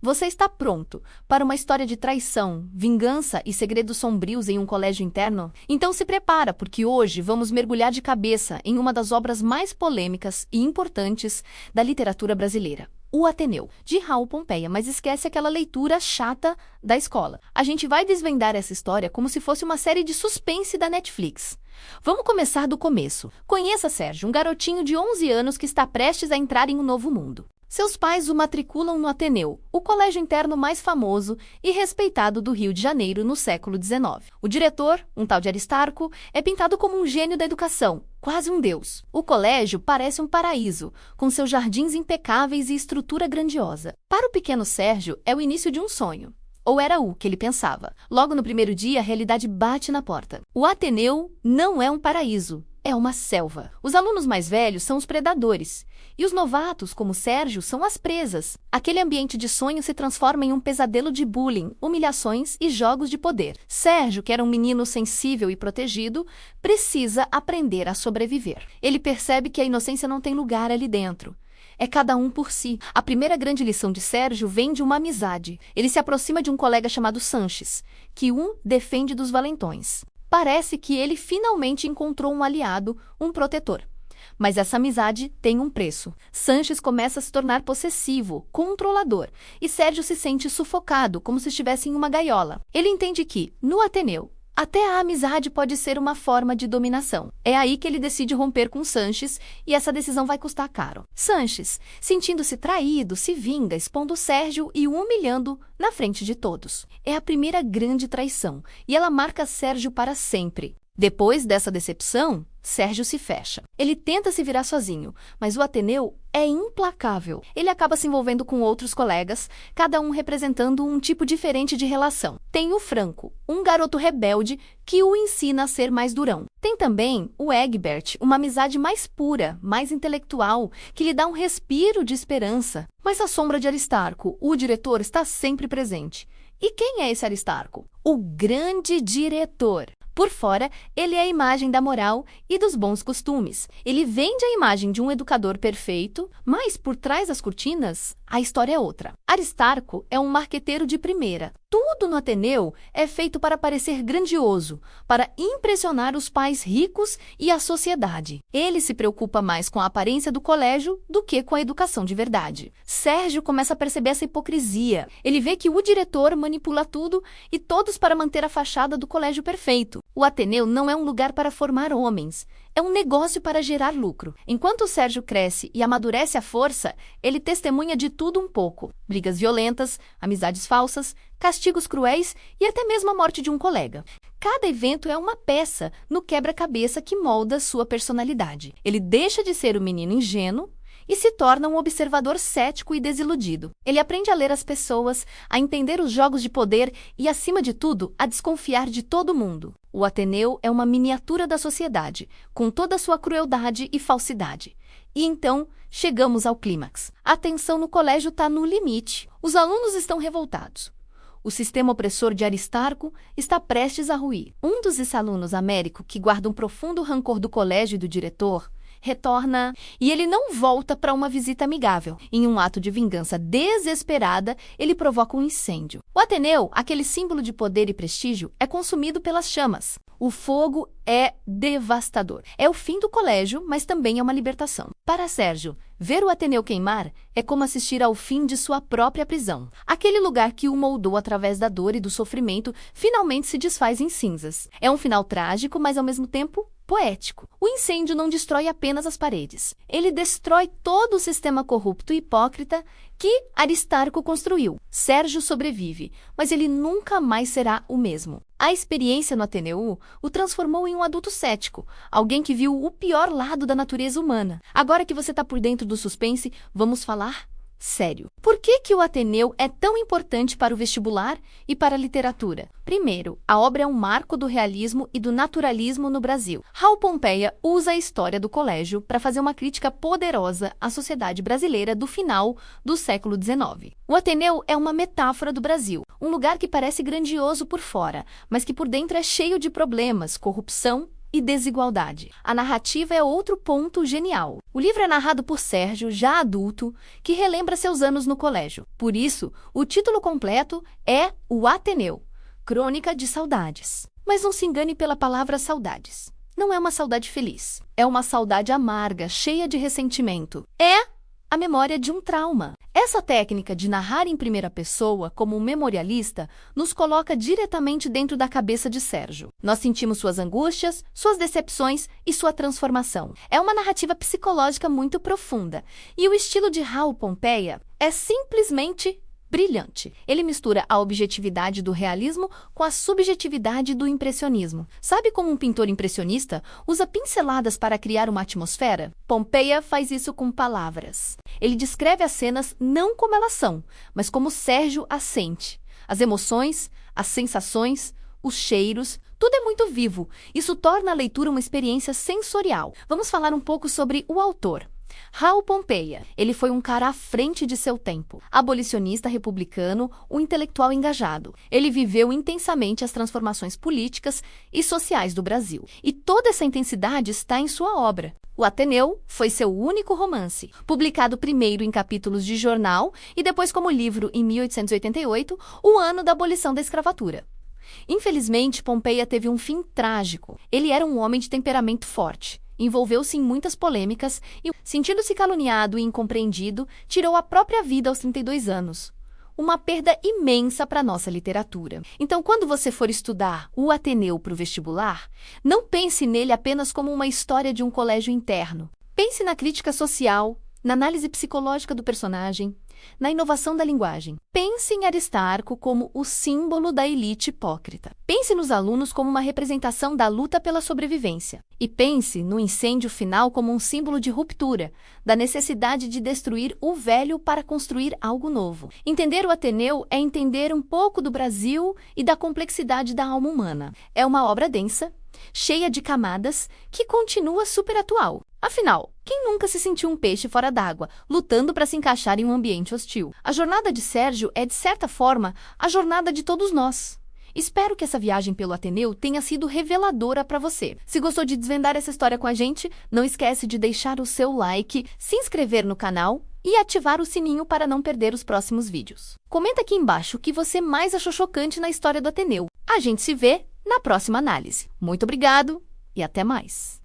Você está pronto para uma história de traição, vingança e segredos sombrios em um colégio interno? Então se prepara, porque hoje vamos mergulhar de cabeça em uma das obras mais polêmicas e importantes da literatura brasileira. O Ateneu, de Raul Pompeia, mas esquece aquela leitura chata da escola. A gente vai desvendar essa história como se fosse uma série de suspense da Netflix. Vamos começar do começo. Conheça Sérgio, um garotinho de 11 anos que está prestes a entrar em um novo mundo. Seus pais o matriculam no Ateneu, o colégio interno mais famoso e respeitado do Rio de Janeiro no século XIX. O diretor, um tal de Aristarco, é pintado como um gênio da educação, quase um deus. O colégio parece um paraíso, com seus jardins impecáveis e estrutura grandiosa. Para o pequeno Sérgio, é o início de um sonho. Ou era o que ele pensava. Logo no primeiro dia, a realidade bate na porta. O Ateneu não é um paraíso, é uma selva. Os alunos mais velhos são os predadores. E os novatos, como Sérgio, são as presas. Aquele ambiente de sonho se transforma em um pesadelo de bullying, humilhações e jogos de poder. Sérgio, que era um menino sensível e protegido, precisa aprender a sobreviver. Ele percebe que a inocência não tem lugar ali dentro. É cada um por si. A primeira grande lição de Sérgio vem de uma amizade. Ele se aproxima de um colega chamado Sanches, que o defende dos valentões. Parece que ele finalmente encontrou um aliado, um protetor. Mas essa amizade tem um preço. Sanches começa a se tornar possessivo, controlador, e Sérgio se sente sufocado, como se estivesse em uma gaiola. Ele entende que, no Ateneu, até a amizade pode ser uma forma de dominação. É aí que ele decide romper com Sanches e essa decisão vai custar caro. Sanches, sentindo-se traído, se vinga, expondo Sérgio e o humilhando na frente de todos. É a primeira grande traição e ela marca Sérgio para sempre. Depois dessa decepção, Sérgio se fecha. Ele tenta se virar sozinho, mas o Ateneu é implacável. Ele acaba se envolvendo com outros colegas, cada um representando um tipo diferente de relação. Tem o Franco, um garoto rebelde que o ensina a ser mais durão. Tem também o Egbert, uma amizade mais pura, mais intelectual, que lhe dá um respiro de esperança. Mas a sombra de Aristarco, o diretor, está sempre presente. E quem é esse Aristarco? O grande diretor. Por fora, ele é a imagem da moral e dos bons costumes. Ele vende a imagem de um educador perfeito, mas por trás das cortinas, a história é outra. Aristarco é um marqueteiro de primeira. Tudo no Ateneu é feito para parecer grandioso, para impressionar os pais ricos e a sociedade. Ele se preocupa mais com a aparência do colégio do que com a educação de verdade. Sérgio começa a perceber essa hipocrisia. Ele vê que o diretor manipula tudo e todos para manter a fachada do colégio perfeito. O Ateneu não é um lugar para formar homens, é um negócio para gerar lucro. Enquanto Sérgio cresce e amadurece à força, ele testemunha de tudo um pouco. Brigas violentas, amizades falsas, castigos cruéis e até mesmo a morte de um colega. Cada evento é uma peça no quebra-cabeça que molda sua personalidade. Ele deixa de ser o menino ingênuo e se torna um observador cético e desiludido. Ele aprende a ler as pessoas, a entender os jogos de poder e, acima de tudo, a desconfiar de todo mundo. O Ateneu é uma miniatura da sociedade, com toda a sua crueldade e falsidade. E então, chegamos ao clímax. A tensão no colégio está no limite. Os alunos estão revoltados. O sistema opressor de Aristarco está prestes a ruir. Um dos ex-alunos, Américo, que guarda um profundo rancor do colégio e do diretor, retorna e ele não volta para uma visita amigável. Em um ato de vingança desesperada, ele provoca um incêndio. O Ateneu, aquele símbolo de poder e prestígio, é consumido pelas chamas. O fogo é devastador. É o fim do colégio, mas também é uma libertação. Para Sérgio, ver o Ateneu queimar é como assistir ao fim de sua própria prisão. Aquele lugar que o moldou através da dor e do sofrimento finalmente se desfaz em cinzas. É um final trágico, mas ao mesmo tempo poético. O incêndio não destrói apenas as paredes. Ele destrói todo o sistema corrupto e hipócrita que Aristarco construiu. Sérgio sobrevive, mas ele nunca mais será o mesmo. A experiência no Ateneu o transformou em um adulto cético, alguém que viu o pior lado da natureza humana. Agora que você está por dentro do suspense, vamos falar sério. Por que o Ateneu é tão importante para o vestibular e para a literatura? Primeiro, a obra é um marco do realismo e do naturalismo no Brasil. Raul Pompeia usa a história do colégio para fazer uma crítica poderosa à sociedade brasileira do final do século XIX. O Ateneu é uma metáfora do Brasil, um lugar que parece grandioso por fora, mas que por dentro é cheio de problemas, corrupção e desigualdade. A narrativa é outro ponto genial. O livro é narrado por Sérgio, já adulto, que relembra seus anos no colégio. Por isso, o título completo é O Ateneu, Crônica de Saudades. Mas não se engane pela palavra saudades. Não é uma saudade feliz. É uma saudade amarga, cheia de ressentimento. É a memória de um trauma. Essa técnica de narrar em primeira pessoa, como um memorialista, nos coloca diretamente dentro da cabeça de Sérgio. Nós sentimos suas angústias, suas decepções e sua transformação. É uma narrativa psicológica muito profunda. E o estilo de Raul Pompeia é simplesmente brilhante. Ele mistura a objetividade do realismo com a subjetividade do impressionismo. Sabe como um pintor impressionista usa pinceladas para criar uma atmosfera? Pompeia faz isso com palavras. Ele descreve as cenas não como elas são, mas como Sérgio as sente. As emoções, as sensações, os cheiros, tudo é muito vivo. Isso torna a leitura uma experiência sensorial. Vamos falar um pouco sobre o autor. Raul Pompeia. Ele foi um cara à frente de seu tempo. Abolicionista republicano, um intelectual engajado. Ele viveu intensamente as transformações políticas e sociais do Brasil. E toda essa intensidade está em sua obra. O Ateneu foi seu único romance, publicado primeiro em capítulos de jornal e depois como livro em 1888, o ano da abolição da escravatura. Infelizmente, Pompeia teve um fim trágico. Ele era um homem de temperamento forte. Envolveu-se em muitas polêmicas e, sentindo-se caluniado e incompreendido, tirou a própria vida aos 32 anos. Uma perda imensa para a nossa literatura. Então, quando você for estudar o Ateneu para o vestibular, não pense nele apenas como uma história de um colégio interno. Pense na crítica social, na análise psicológica do personagem, na inovação da linguagem. Pense em Aristarco como o símbolo da elite hipócrita. Pense nos alunos como uma representação da luta pela sobrevivência. E pense no incêndio final como um símbolo de ruptura, da necessidade de destruir o velho para construir algo novo. Entender o Ateneu é entender um pouco do Brasil e da complexidade da alma humana. É uma obra densa, cheia de camadas, que continua super atual. Afinal, quem nunca se sentiu um peixe fora d'água, lutando para se encaixar em um ambiente hostil? A jornada de Sérgio é, de certa forma, a jornada de todos nós. Espero que essa viagem pelo Ateneu tenha sido reveladora para você. Se gostou de desvendar essa história com a gente, não esquece de deixar o seu like, se inscrever no canal e ativar o sininho para não perder os próximos vídeos. Comenta aqui embaixo o que você mais achou chocante na história do Ateneu. A gente se vê na próxima análise. Muito obrigado e até mais!